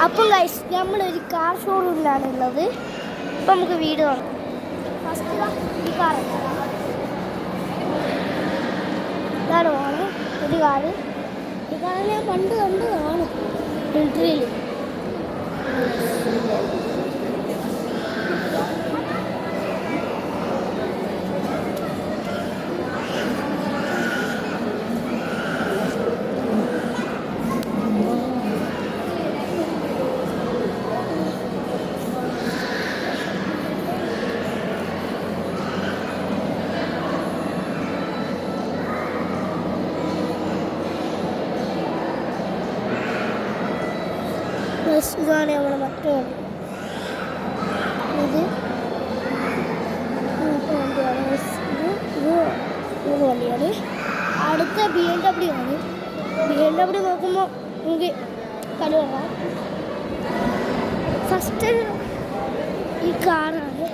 അപ്പം ഗൈസ് നമ്മളൊരു കാർ ഷോറൂമിലാണ് ഉള്ളത്. ഇപ്പം നമുക്ക് വീട് കാണാം. ഫസ്റ്റ് ഈ കാർ ഇതാണ് ആണ് ഒരു കാറ്. ഈ കാറ് ഞാൻ പണ്ട് കണ്ടതാണ് മിലിറ്ററിയിൽ. ഇതാണ് നമ്മുടെ മറ്റേ വണ്ടി. ഇത് വണ്ടിയാണ്. അടുത്ത BMW ആണ്. BMW നോക്കുമ്പോൾ നമുക്ക് കലുവാം. ഫസ്റ്റ് ഈ കാറാണ്.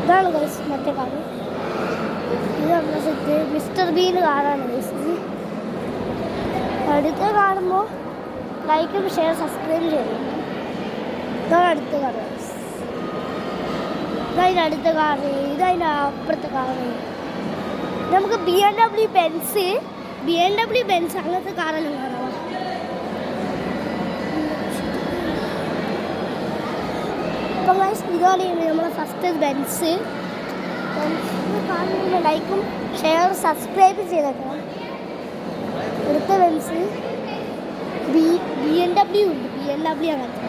ഇതാണ് മറ്റേ കാറ്. ഇത് നമ്മുടെ സെറ്റ് മിസ്റ്റർ ബീൻ കാറാണ്. അടുത്ത കാണുമ്പോൾ ലൈക്കും ഷെയർ സബ്സ്ക്രൈബ് ചെയ്യും. ഇതാണ് അടുത്ത കാറ്. ഇതതിൻ്റെ അടുത്ത കാറ്. ഇതതിൻ്റെ അപ്പുറത്തെ കാറ്. നമുക്ക് BMW ബെൻസ് അങ്ങനത്തെ കാറെല്ലാം കാണാം. അപ്പം ഇതാണ് നമ്മളെ ഫസ്റ്റ് ബെൻസ്. കാണുന്ന ലൈക്കും ഷെയർ സബ്സ്ക്രൈബ് ചെയ്തേക്കണം. അടുത്ത ബെൻസ് BMW ഉണ്ട്. BMW അങ്ങനത്തെ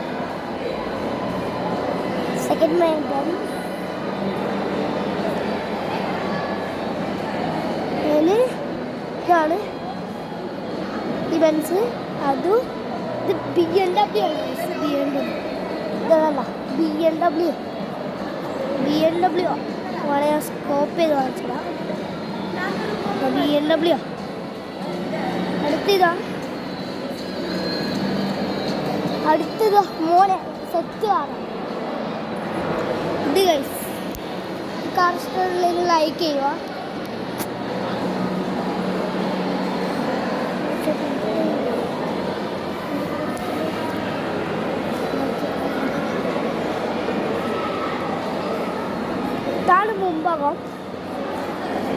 സെക്കൻഡ് ബെൻസ്. ഇതാണ് ഈ ബെൻസ്. ഇത് BMW ആണ്. BMW വളരെ സ്കോപ്പ് ചെയ്ത് കാണിച്ചതാ. BMW അടുത്തതാ മോനെ സെറ്റ് കാണാം. ഇത് ഗൈസ് കാർ ഇഷ്ടമുള്ളതിന് ലൈക്ക് ചെയ്യുക. ഇതാണ് മുമ്പകം.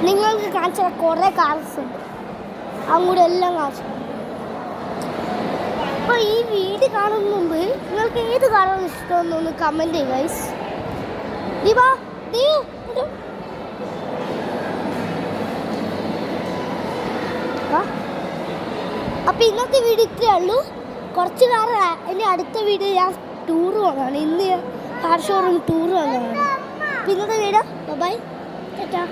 നിങ്ങൾക്ക് കാണിച്ച കുറേ കാർസ് ഉണ്ട്. അങ്ങോട്ട് എല്ലാം കാണിച്ചു. അപ്പോൾ ഈ വീഡിയോ കാണുന്ന മുമ്പ് നിങ്ങൾക്ക് ഏത് കാറാണ് ഇഷ്ടമെന്നൊന്ന് കമൻറ്റ് ചെയ്യുക ഗൈസ്. അപ്പോൾ ഇന്നത്തെ വീഡിയോ ഇത്രയേ ഉള്ളൂ. കുറച്ച് കാർ ഇനി അടുത്ത വീഡിയോ ഞാൻ ടൂറ് പോകാനാണ്. ഇന്ന് കാർ ഷോറൂം ടൂറ് വന്നതാണ്. ഇന്നത്തെ വീഡിയോ ബൈ ടാറ്റാ.